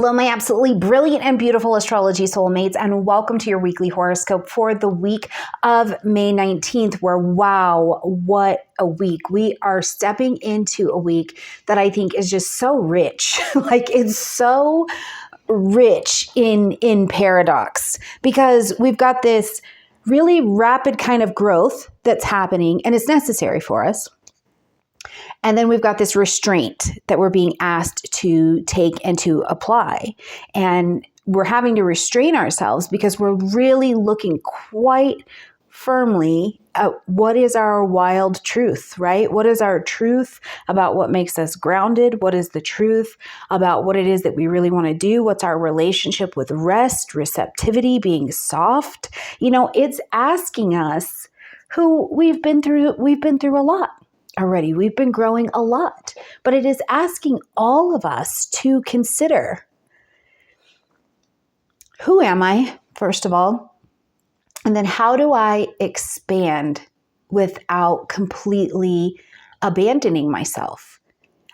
Hello, my absolutely brilliant and beautiful astrology soulmates, and welcome to your weekly horoscope for the week of May 19th, where wow, what a week. We are stepping into a week that I think is just so rich. Like it's so rich in paradox, because we've got this really rapid kind of growth that's happening, and it's necessary for us. And then we've got this restraint that we're being asked to take and to apply. And we're having to restrain ourselves because we're really looking quite firmly at what is our wild truth, right? What is our truth about what makes us grounded? What is the truth about what it is that we really want to do? What's our relationship with rest, receptivity, being soft? You know, it's asking us who we've been through a lot already. We've been growing a lot, but it is asking all of us to consider, who am I, first of all? And then how do I expand without completely abandoning myself?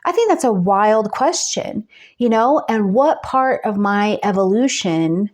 I think that's a wild question, and what part of my evolution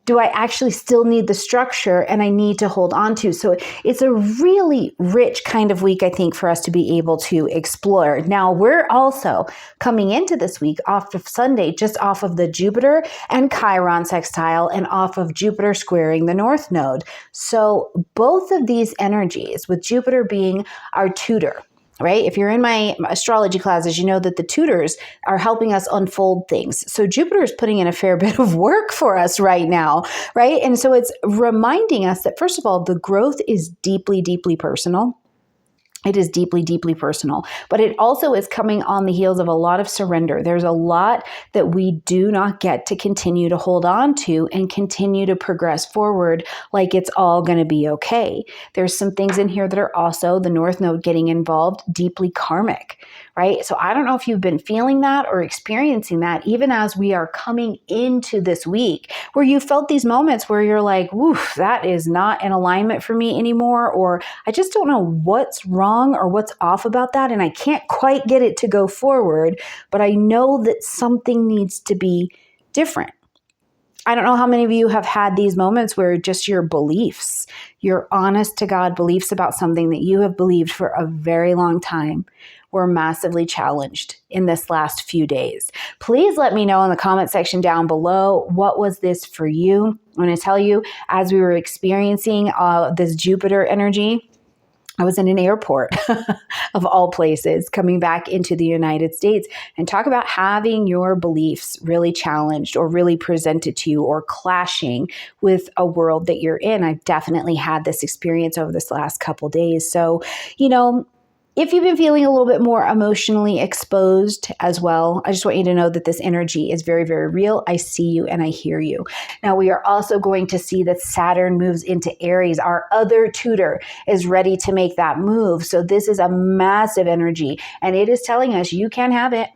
do I actually still need the structure and I need to hold on to? So it's a really rich kind of week, I think, for us to be able to explore. Now, we're also coming into this week off of Sunday, just off of the Jupiter and Chiron sextile and off of Jupiter squaring the North Node. So both of these energies, with Jupiter being our tutor, right? If you're in my astrology classes, you know that the tutors are helping us unfold things. So Jupiter is putting in a fair bit of work for us right now, right? And so it's reminding us that, first of all, the growth is deeply, deeply personal. It is deeply, deeply personal, but it also is coming on the heels of a lot of surrender. There's a lot that we do not get to continue to hold on to and continue to progress forward like it's all going to be okay. There's some things in here that are also, the North Node getting involved, deeply karmic, right? So I don't know if you've been feeling that or experiencing that, even as we are coming into this week, where you felt these moments where you're like, woof, that is not in alignment for me anymore, or I just don't know what's wrong or what's off about that, and I can't quite get it to go forward, but I know that something needs to be different. I don't know how many of you have had these moments where just your beliefs, your honest to God beliefs about something that you have believed for a very long time, were massively challenged in this last few days. Please let me know in the comment section down below, what was this for you? I'm going to tell you, as we were experiencing this Jupiter energy, I was in an airport of all places, coming back into the United States, and talk about having your beliefs really challenged or really presented to you or clashing with a world that you're in. I've definitely had this experience over this last couple days. So, if you've been feeling a little bit more emotionally exposed as well, I just want you to know that this energy is very, very real. I see you and I hear you. Now, we are also going to see that Saturn moves into Aries. Our other tutor is ready to make that move. So this is a massive energy, and it is telling us you can have it,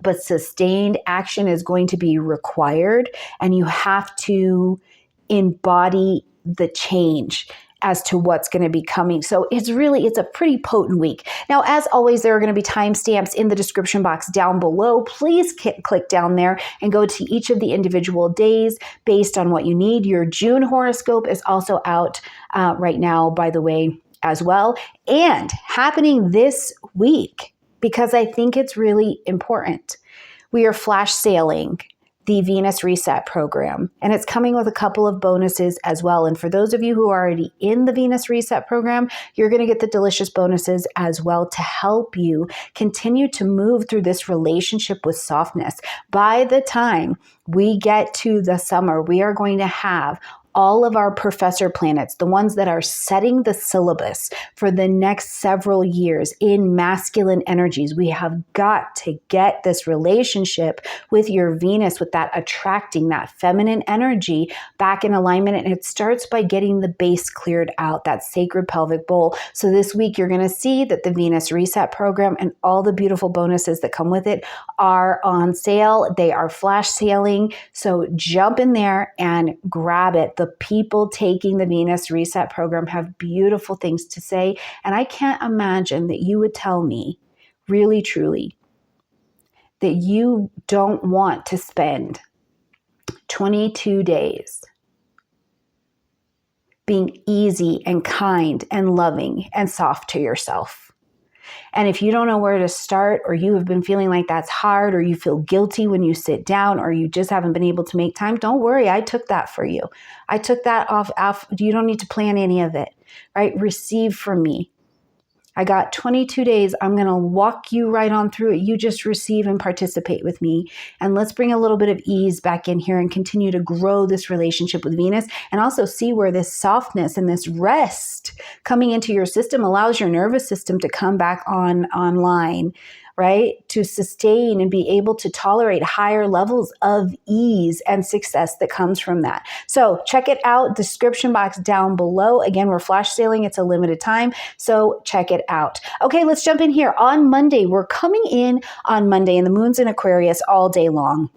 but sustained action is going to be required, and you have to embody the change as to what's going to be coming. So it's a pretty potent week. Now, as always, there are going to be timestamps in the description box down below. Please click down there and go to each of the individual days based on what you need. Your June horoscope is also out right now, by the way, as well, and happening this week, because I think it's really important. We are flash sailing the Venus Reset program, and it's coming with a couple of bonuses as well. And for those of you who are already in the Venus Reset program, you're going to get the delicious bonuses as well to help you continue to move through this relationship with softness. By the time we get to the summer, we are going to have all of our professor planets, the ones that are setting the syllabus for the next several years in masculine energies. We have got to get this relationship with your Venus, with that attracting, that feminine energy back in alignment. And it starts by getting the base cleared out, that sacred pelvic bowl. So this week, you're going to see that the Venus Reset program and all the beautiful bonuses that come with it are on sale. They are flash sailing. So jump in there and grab it. The people taking the Venus Reset program have beautiful things to say. And I can't imagine that you would tell me, really, truly, that you don't want to spend 22 days being easy and kind and loving and soft to yourself. And if you don't know where to start, or you have been feeling like that's hard, or you feel guilty when you sit down, or you just haven't been able to make time, don't worry. I took that for you. I took that off. You don't need to plan any of it, right? Receive from me. I got 22 days. I'm going to walk you right on through it. You just receive and participate with me. And let's bring a little bit of ease back in here and continue to grow this relationship with Venus, and also see where this softness and this rest coming into your system allows your nervous system to come back online, right? To sustain and be able to tolerate higher levels of ease and success that comes from that. So check it out, description box down below. Again, we're flash sailing. It's a limited time, so check it out. Okay, let's jump in here. On Monday, we're coming in on Monday, and the moon's in Aquarius all day long.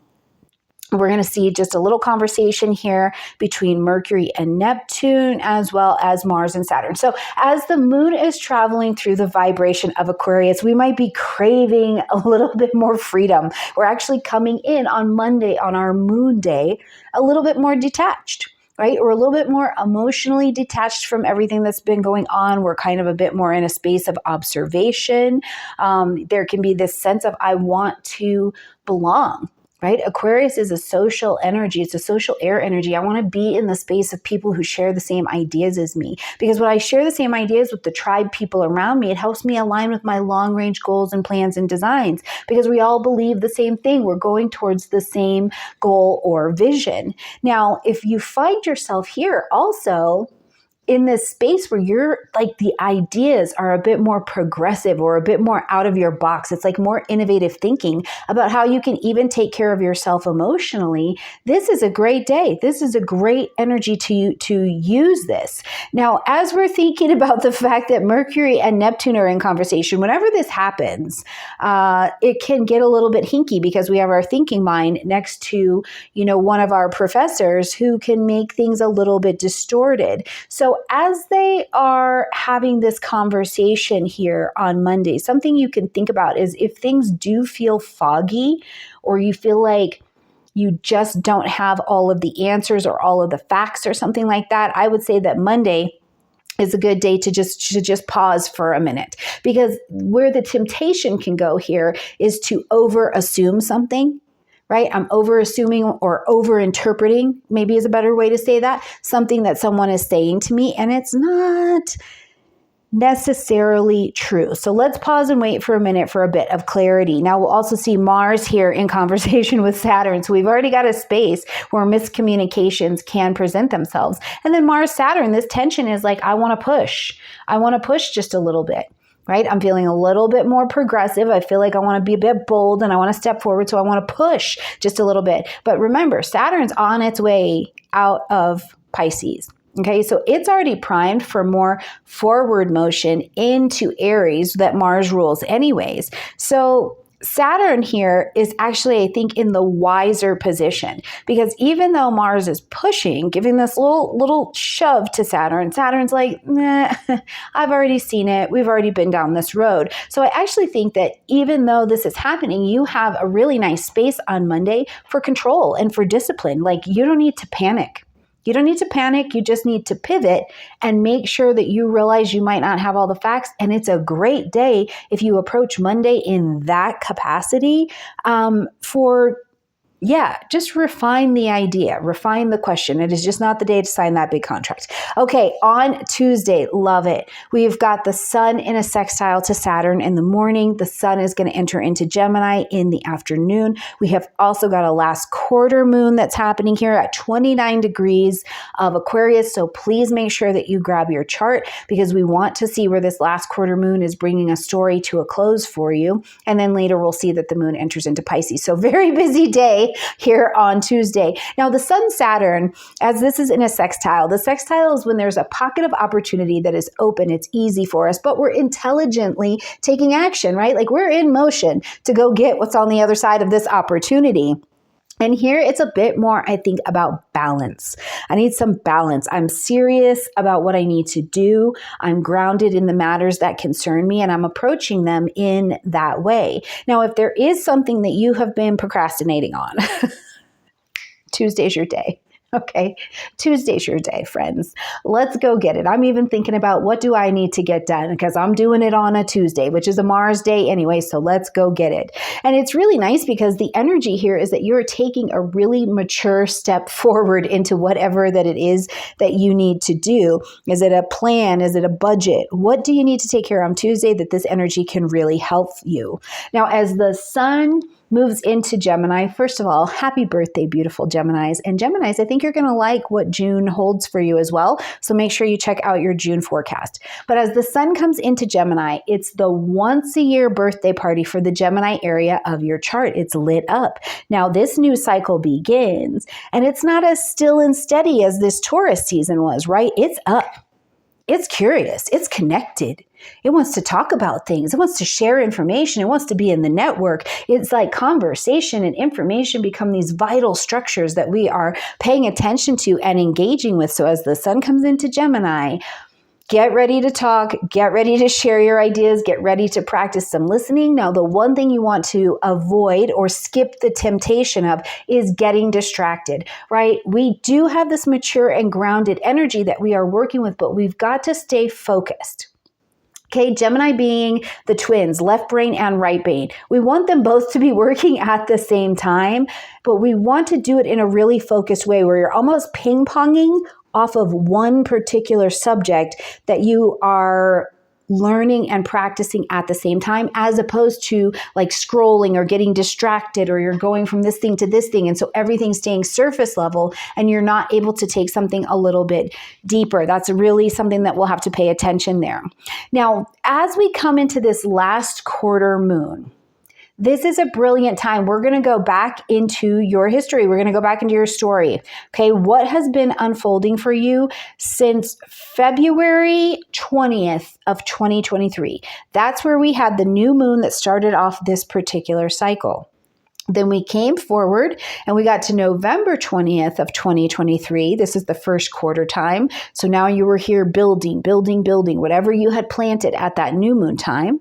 We're going to see just a little conversation here between Mercury and Neptune, as well as Mars and Saturn. So as the moon is traveling through the vibration of Aquarius, we might be craving a little bit more freedom. We're actually coming in on Monday, on our moon day, a little bit more detached, right? We're a little bit more emotionally detached from everything that's been going on. We're kind of a bit more in a space of observation. There can be this sense of, I want to belong. Right? Aquarius is a social energy. It's a social air energy. I want to be in the space of people who share the same ideas as me. Because when I share the same ideas with the tribe people around me, it helps me align with my long-range goals and plans and designs. Because we all believe the same thing. We're going towards the same goal or vision. Now, if you find yourself here also in this space where you're like, the ideas are a bit more progressive or a bit more out of your box, it's like more innovative thinking about how you can even take care of yourself emotionally, this is a great day. This is a great energy to use this. Now, as we're thinking about the fact that Mercury and Neptune are in conversation, whenever this happens, it can get a little bit hinky because we have our thinking mind next to, one of our professors who can make things a little bit distorted. So as they are having this conversation here on Monday, something you can think about is if things do feel foggy, or you feel like you just don't have all of the answers or all of the facts or something like that, I would say that Monday is a good day to just pause for a minute, because where the temptation can go here is to over assume something. Right? I'm over-assuming or over-interpreting, maybe is a better way to say that, something that someone is saying to me, and it's not necessarily true. So let's pause and wait for a minute for a bit of clarity. Now we'll also see Mars here in conversation with Saturn. So we've already got a space where miscommunications can present themselves. And then Mars, Saturn, this tension is like, I want to push. I want to push just a little bit. Right? I'm feeling a little bit more progressive. I feel like I want to be a bit bold and I want to step forward. So I want to push just a little bit. But remember, Saturn's on its way out of Pisces. Okay, so it's already primed for more forward motion into Aries that Mars rules anyways. So Saturn here is actually, I think, in the wiser position, because even though Mars is pushing, giving this little shove to Saturn, Saturn's like, nah, I've already seen it. We've already been down this road. So I actually think that even though this is happening, you have a really nice space on Monday for control and for discipline. Like, you don't need to panic. You don't need to panic. You just need to pivot and make sure that you realize you might not have all the facts. And it's a great day if you approach Monday in that capacity just refine the idea, refine the question. It is just not the day to sign that big contract. Okay, on Tuesday, love it. We've got the sun in a sextile to Saturn in the morning. The sun is going to enter into Gemini in the afternoon. We have also got a last quarter moon that's happening here at 29 degrees of Aquarius. So please make sure that you grab your chart, because we want to see where this last quarter moon is bringing a story to a close for you. And then later we'll see that the moon enters into Pisces. So very busy day here on Tuesday. Now the sun Saturn, as this is in a sextile, the sextile is when there's a pocket of opportunity that is open. It's easy for us, but we're intelligently taking action, right? Like, we're in motion to go get what's on the other side of this opportunity. And here it's a bit more, I think, about balance. I need some balance. I'm serious about what I need to do. I'm grounded in the matters that concern me, and I'm approaching them in that way. Now, if there is something that you have been procrastinating on, Tuesday's your day. Okay, Tuesday's your day, friends. Let's go get it. I'm even thinking about what do I need to get done because I'm doing it on a Tuesday, which is a Mars day anyway, so let's go get it. And it's really nice because the energy here is that you're taking a really mature step forward into whatever that it is that you need to do. Is it a plan? Is it a budget? What do you need to take care of on Tuesday that this energy can really help you? Now, as the sun moves into Gemini, first of all, happy birthday, beautiful Geminis. And Geminis, I think you're going to like what June holds for you as well. So make sure you check out your June forecast. But as the sun comes into Gemini, it's the once a year birthday party for the Gemini area of your chart. It's lit up. Now this new cycle begins, and it's not as still and steady as this Taurus season was, right? It's up. It's curious. It's connected. It wants to talk about things. It wants to share information. It wants to be in the network. It's like conversation and information become these vital structures that we are paying attention to and engaging with. So as the sun comes into Gemini, get ready to talk, get ready to share your ideas, get ready to practice some listening. Now, the one thing you want to avoid or skip the temptation of is getting distracted, right? We do have this mature and grounded energy that we are working with, but we've got to stay focused. Okay, Gemini being the twins, left brain and right brain. We want them both to be working at the same time, but we want to do it in a really focused way where you're almost ping-ponging off of one particular subject that you are learning and practicing at the same time, as opposed to like scrolling or getting distracted, or you're going from this thing to this thing. And so everything's staying surface level and you're not able to take something a little bit deeper. That's really something that we'll have to pay attention there. Now, as we come into this last quarter moon, this is a brilliant time. We're going to go back into your history. We're going to go back into your story. Okay, what has been unfolding for you since February 20th of 2023? That's where we had the new moon that started off this particular cycle. Then we came forward and we got to November 20th of 2023. This is the first quarter time. So now you were here building, whatever you had planted at that new moon time.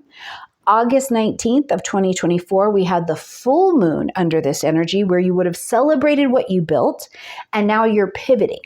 August 19th of 2024, we had the full moon under this energy where you would have celebrated what you built, and now you're pivoting.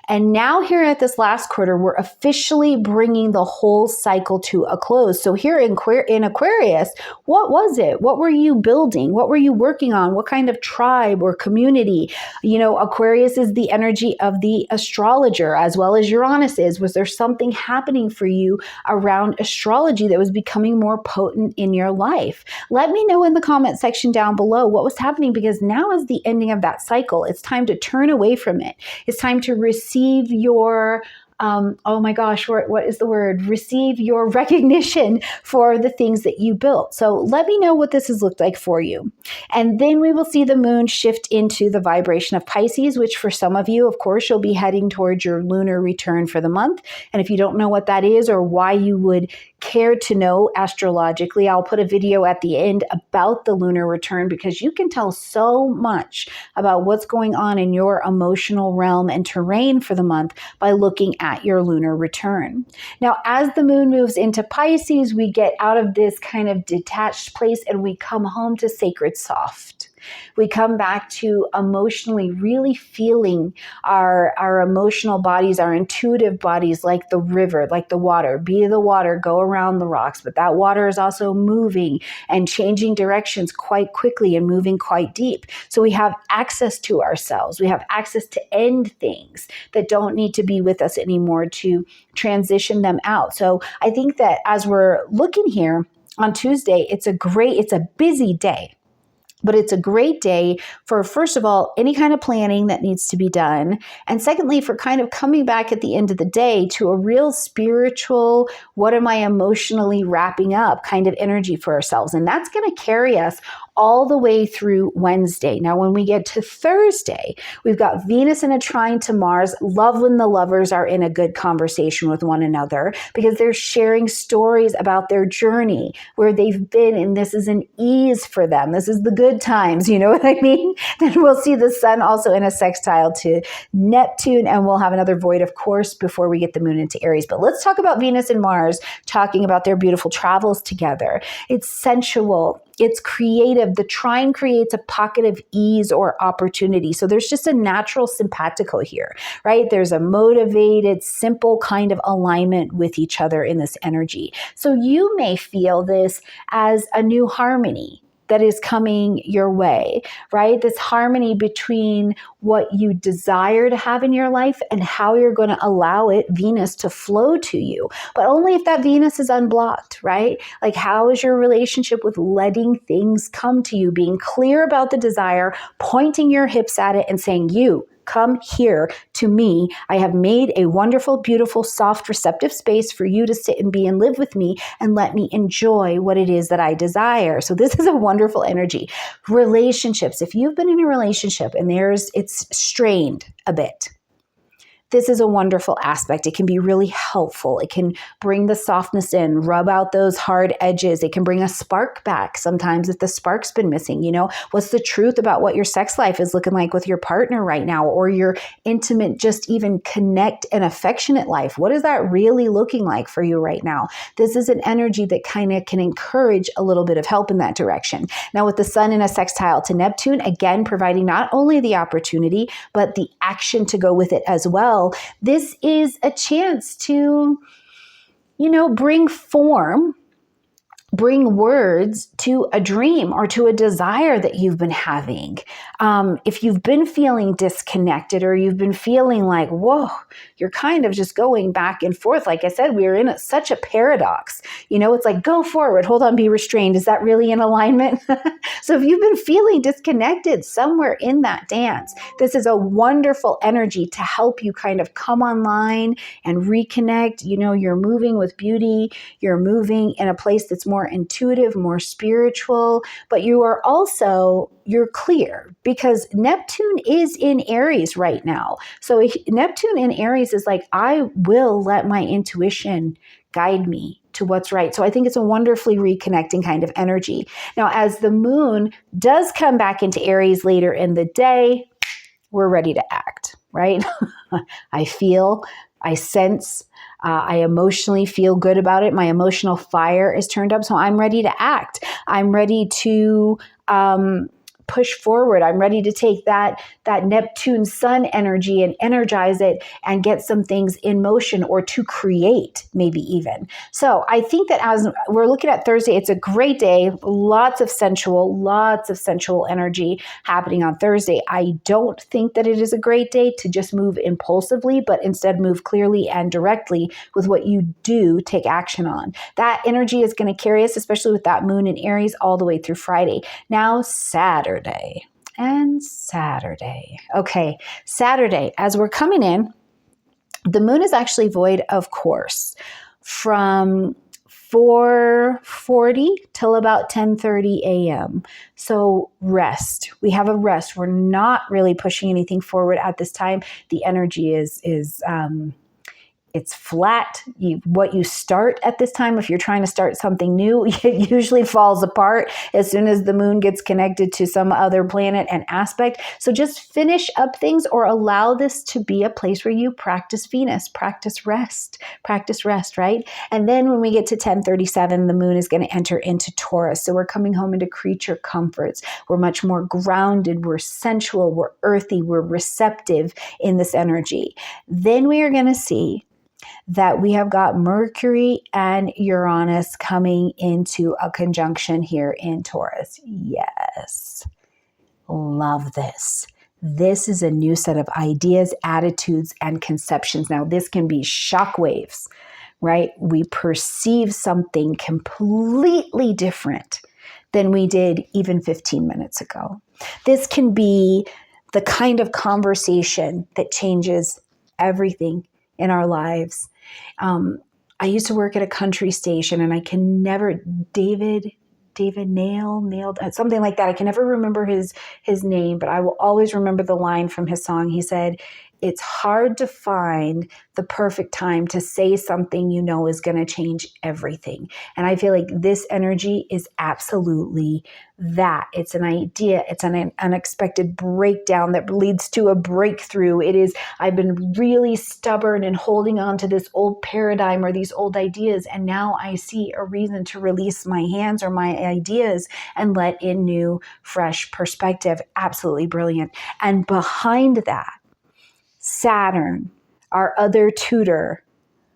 And now here at this last quarter, we're officially bringing the whole cycle to a close. So here in Aquarius, what was it? What were you building? What were you working on? What kind of tribe or community? You know, Aquarius is the energy of the astrologer as well as Uranus is. Was there something happening for you around astrology that was becoming more potent in your life? Let me know in the comment section down below what was happening, because now is the ending of that cycle. It's time to turn away from it. It's time to receive your, oh my gosh, what is the word? Receive your recognition for the things that you built. So let me know what this has looked like for you. And then we will see the moon shift into the vibration of Pisces, which for some of you, of course, you'll be heading towards your lunar return for the month. And if you don't know what that is or why you would care to know astrologically, I'll put a video at the end about the lunar return, because you can tell so much about what's going on in your emotional realm and terrain for the month by looking at your lunar return. Now, as the moon moves into Pisces, we get out of this kind of detached place and we come home to sacred soft. We come back to emotionally really feeling our emotional bodies, our intuitive bodies, like the river, like the water. Be the water, go around the rocks, but that water is also moving and changing directions quite quickly and moving quite deep. So we have access to ourselves. We have access to end things that don't need to be with us anymore, to transition them out. So I think that as we're looking here on Tuesday, it's a busy day. But it's a great day for, first of all, any kind of planning that needs to be done. And secondly, for kind of coming back at the end of the day to a real spiritual, what am I emotionally wrapping up kind of energy for ourselves. And that's going to carry us all the way through Wednesday. Now, when we get to Thursday, we've got Venus in a trine to Mars. Love when the lovers are in a good conversation with one another because they're sharing stories about their journey, where they've been, and this is an ease for them. This is the good times, you know what I mean? Then we'll see the sun also in a sextile to Neptune, and we'll have another void, of course, before we get the moon into Aries. But let's talk about Venus and Mars talking about their beautiful travels together. It's sensual. It's creative. The trine creates a pocket of ease or opportunity. So there's just a natural simpatico here, right? There's a motivated, simple kind of alignment with each other in this energy. So you may feel this as a new harmony that is coming your way, right? This harmony between what you desire to have in your life and how you're going to allow it, Venus, to flow to you. But only if that Venus is unblocked, right? Like, how is your relationship with letting things come to you, being clear about the desire, pointing your hips at it and saying, you, come here to me. I have made a wonderful, beautiful, soft, receptive space for you to sit and be and live with me and let me enjoy what it is that I desire. So this is a wonderful energy. Relationships. If you've been in a relationship and it's strained a bit, this is a wonderful aspect. It can be really helpful. It can bring the softness in, rub out those hard edges. It can bring a spark back sometimes if the spark's been missing. You know, what's the truth about what your sex life is looking like with your partner right now, or your intimate, just even connect and affectionate life? What is that really looking like for you right now? This is an energy that kind of can encourage a little bit of help in that direction. Now, with the sun in a sextile to Neptune, again, providing not only the opportunity, but the action to go with it as well. This is a chance to, bring form, bring words to a dream or to a desire that you've been having. If you've been feeling disconnected, or you've been feeling like, whoa, you're kind of just going back and forth. Like I said, we're in such a paradox. It's like, go forward, hold on, be restrained. Is that really in alignment? So if you've been feeling disconnected somewhere in that dance, this is a wonderful energy to help you kind of come online and reconnect. You're moving with beauty. You're moving in a place that's more intuitive, more spiritual, but you're clear because Neptune is in Aries right now. So Neptune in Aries is like, I will let my intuition guide me to what's right. So I think it's a wonderfully reconnecting kind of energy. Now, as the moon does come back into Aries later in the day, we're ready to act, right? I feel, I sense, I emotionally feel good about it. My emotional fire is turned up. So I'm ready to act. I'm ready to push forward. I'm ready to take that Neptune sun energy and energize it and get some things in motion, or to create maybe even. So I think that as we're looking at Thursday, it's a great day. Lots of sensual energy happening on Thursday. I don't think that it is a great day to just move impulsively, but instead move clearly and directly with what you do take action on. That energy is going to carry us, especially with that moon in Aries, all the way through Friday. Now, Saturday. Okay, Saturday, as we're coming in, the moon is actually void, of course, from 4:40 till about 10:30 a.m. So rest. We have a rest. We're not really pushing anything forward at this time. The energy is it's flat. What you start at this time, if you're trying to start something new, it usually falls apart as soon as the moon gets connected to some other planet and aspect. So just finish up things, or allow this to be a place where you practice Venus, practice rest, right? And then when we get to 10:37, the moon is going to enter into Taurus. So we're coming home into creature comforts. We're much more grounded. We're sensual. We're earthy. We're receptive in this energy. Then we are going to see that we have got Mercury and Uranus coming into a conjunction here in Taurus. Yes. Love this. This is a new set of ideas, attitudes, and conceptions. Now, this can be shockwaves, right? We perceive something completely different than we did even 15 minutes ago. This can be the kind of conversation that changes everything in our lives. I used to work at a country station, and I can never, David David nailed something like that. I can never remember his name, but I will always remember the line from his song. He said, "It's hard to find the perfect time to say something you know is going to change everything." And I feel like this energy is absolutely that. It's an idea. It's an unexpected breakdown that leads to a breakthrough. It is, I've been really stubborn and holding on to this old paradigm or these old ideas, and now I see a reason to release my hands or my ideas and let in new, fresh perspective. Absolutely brilliant. And behind that, Saturn, our other tutor,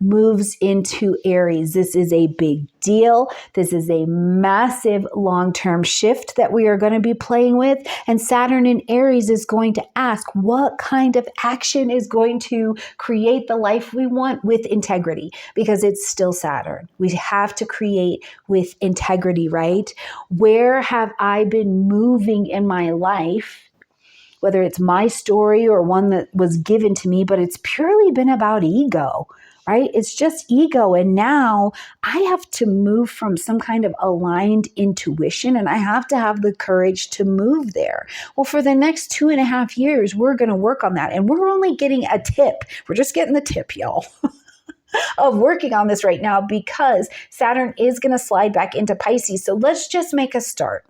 moves into Aries. This is a big deal. This is a massive long-term shift that we are going to be playing with. And Saturn in Aries is going to ask what kind of action is going to create the life we want with integrity, because it's still Saturn. We have to create with integrity, right? Where have I been moving in my life, whether it's my story or one that was given to me, but it's purely been about ego, right? It's just ego. And now I have to move from some kind of aligned intuition, and I have to have the courage to move there. Well, for the next 2.5 years, we're going to work on that. And we're only getting a tip. We're just getting the tip, y'all. Of working on this right now, because Saturn is going to slide back into Pisces. So let's just make a start.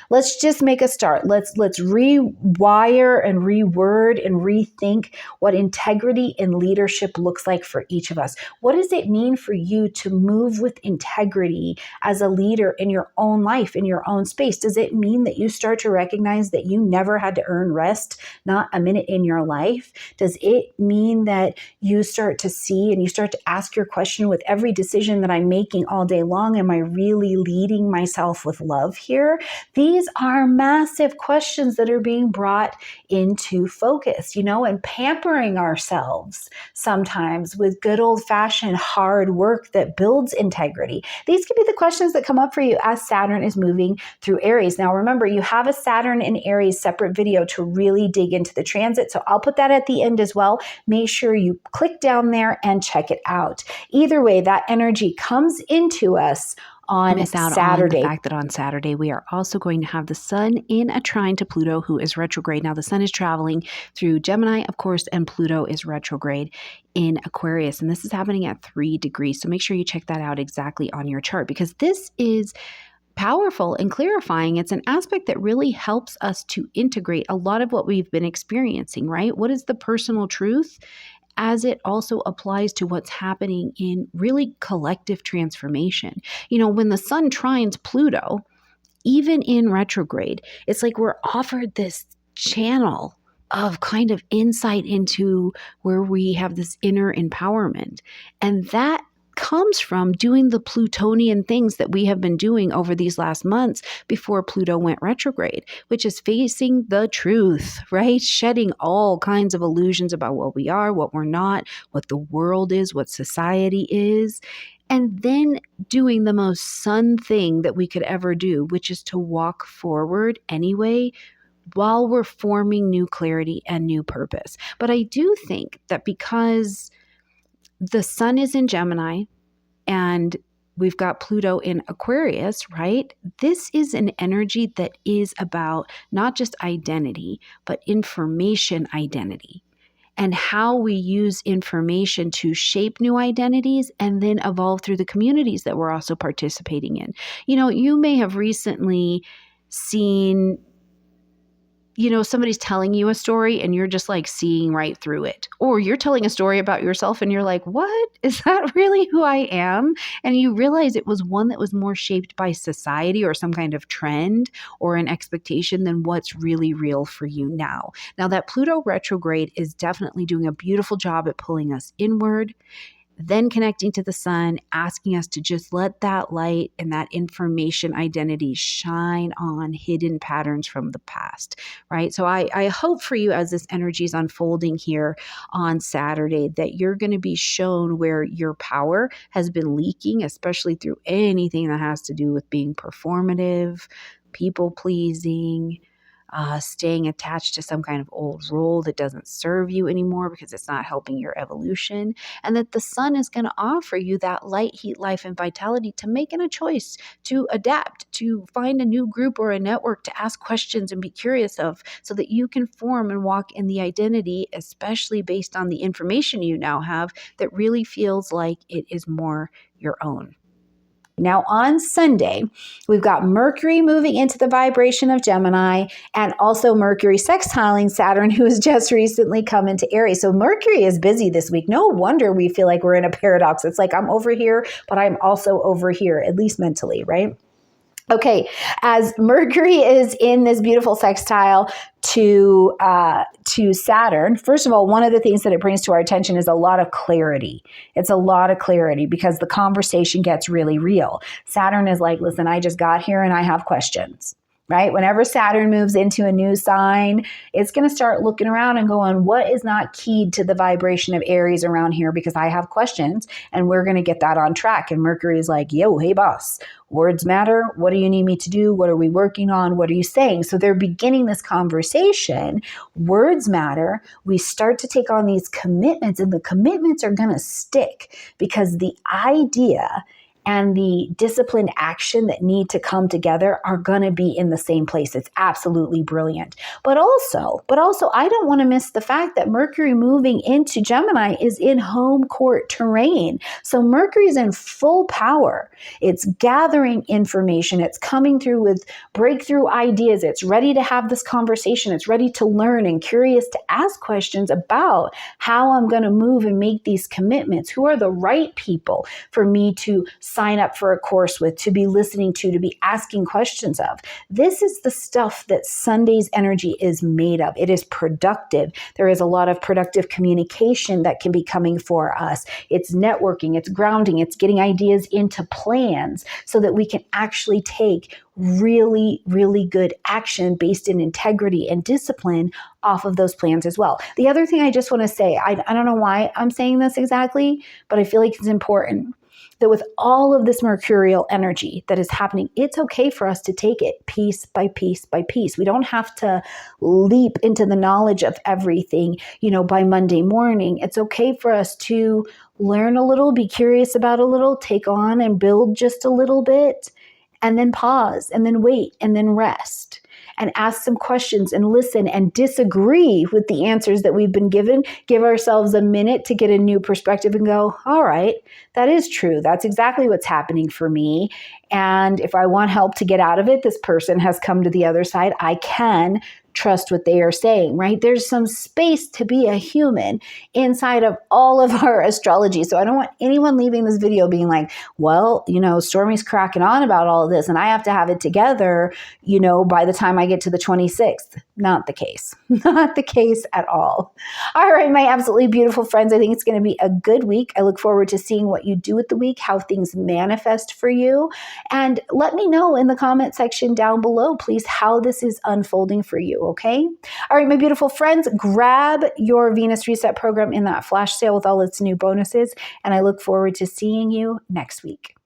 Let's just make a start. Let's rewire and reword and rethink what integrity and leadership looks like for each of us. What does it mean for you to move with integrity as a leader in your own life, in your own space? Does it mean that you start to recognize that you never had to earn rest, not a minute in your life? Does it mean that you start to see and you start to ask your question, with every decision that I'm making all day long, am I really leading myself with love here? These are massive questions that are being brought into focus, and pampering ourselves sometimes with good old-fashioned hard work that builds integrity. These could be the questions that come up for you as Saturn is moving through Aries. Now, remember, you have a Saturn in Aries separate video to really dig into the transit, so I'll put that at the end as well. Make sure you click down there and check it out. Either way, that energy comes into us on Saturday. On the fact that on Saturday we are also going to have the sun in a trine to Pluto, who is retrograde. Now the sun is traveling through Gemini, of course, and Pluto is retrograde in Aquarius, and this is happening at 3 degrees. So make sure you check that out exactly on your chart, because this is powerful and clarifying. It's an aspect that really helps us to integrate a lot of what we've been experiencing, right? What is the personal truth, as it also applies to what's happening in really collective transformation. When the sun trines Pluto, even in retrograde, it's like we're offered this channel of kind of insight into where we have this inner empowerment. And that comes from doing the Plutonian things that we have been doing over these last months before Pluto went retrograde, which is facing the truth, right? Shedding all kinds of illusions about what we are, what we're not, what the world is, what society is, and then doing the most sun thing that we could ever do, which is to walk forward anyway, while we're forming new clarity and new purpose. But I do think that because the sun is in Gemini and we've got Pluto in Aquarius, right? This is an energy that is about not just identity, but information identity, and how we use information to shape new identities and then evolve through the communities that we're also participating in. You may have recently seen somebody's telling you a story and you're just like seeing right through it. Or you're telling a story about yourself and you're like, what? Is that really who I am? And you realize it was one that was more shaped by society or some kind of trend or an expectation than what's really real for you now. Now, that Pluto retrograde is definitely doing a beautiful job at pulling us inward, then connecting to the sun, asking us to just let that light and that information identity shine on hidden patterns from the past, right? So I hope for you, as this energy is unfolding here on Saturday, that you're going to be shown where your power has been leaking, especially through anything that has to do with being performative, people pleasing, staying attached to some kind of old role that doesn't serve you anymore because it's not helping your evolution. And that the sun is going to offer you that light, heat, life, and vitality to making a choice, to adapt, to find a new group or a network to ask questions and be curious of, so that you can form and walk in the identity, especially based on the information you now have, that really feels like it is more your own. Now, on Sunday, we've got Mercury moving into the vibration of Gemini, and also Mercury sextiling Saturn, who has just recently come into Aries. So Mercury is busy this week. No wonder we feel like we're in a paradox. It's like I'm over here, but I'm also over here, at least mentally, right? Okay, as Mercury is in this beautiful sextile to Saturn, first of all, one of the things that it brings to our attention is a lot of clarity. It's a lot of clarity because the conversation gets really real. Saturn is like, listen, I just got here and I have questions. Right? Whenever Saturn moves into a new sign, it's going to start looking around and going, what is not keyed to the vibration of Aries around here? Because I have questions and we're going to get that on track. And Mercury is like, yo, hey boss, words matter. What do you need me to do? What are we working on? What are you saying? So they're beginning this conversation. Words matter. We start to take on these commitments, and the commitments are going to stick because the idea and the disciplined action that need to come together are going to be in the same place. It's absolutely brilliant. But also, I don't want to miss the fact that Mercury moving into Gemini is in home court terrain. So Mercury is in full power. It's gathering information. It's coming through with breakthrough ideas. It's ready to have this conversation. It's ready to learn and curious to ask questions about how I'm going to move and make these commitments. Who are the right people for me to sign up for a course with, to be listening to be asking questions of? This is the stuff that Sunday's energy is made of. It is productive. There is a lot of productive communication that can be coming for us. It's networking, it's grounding, it's getting ideas into plans so that we can actually take really, really good action based in integrity and discipline off of those plans as well. The other thing I just want to say, I don't know why I'm saying this exactly, but I feel like it's important that with all of this mercurial energy that is happening, it's okay for us to take it piece by piece by piece. We don't have to leap into the knowledge of everything, by Monday morning. It's okay for us to learn a little, be curious about a little, take on and build just a little bit, and then pause, and then wait, and then rest, and ask some questions and listen and disagree with the answers that we've been given. Give ourselves a minute to get a new perspective and go, all right, that is true. That's exactly what's happening for me. And if I want help to get out of it, this person has come to the other side. I can trust what they are saying, right? There's some space to be a human inside of all of our astrology. So I don't want anyone leaving this video being like, well, Stormie's cracking on about all of this and I have to have it together, by the time I get to the 26th. Not the case. Not the case at all. All right, my absolutely beautiful friends, I think it's going to be a good week. I look forward to seeing what you do with the week, how things manifest for you. And let me know in the comment section down below, please, how this is unfolding for you. Okay. All right, my beautiful friends, grab your Venus Reset program in that flash sale with all its new bonuses. And I look forward to seeing you next week.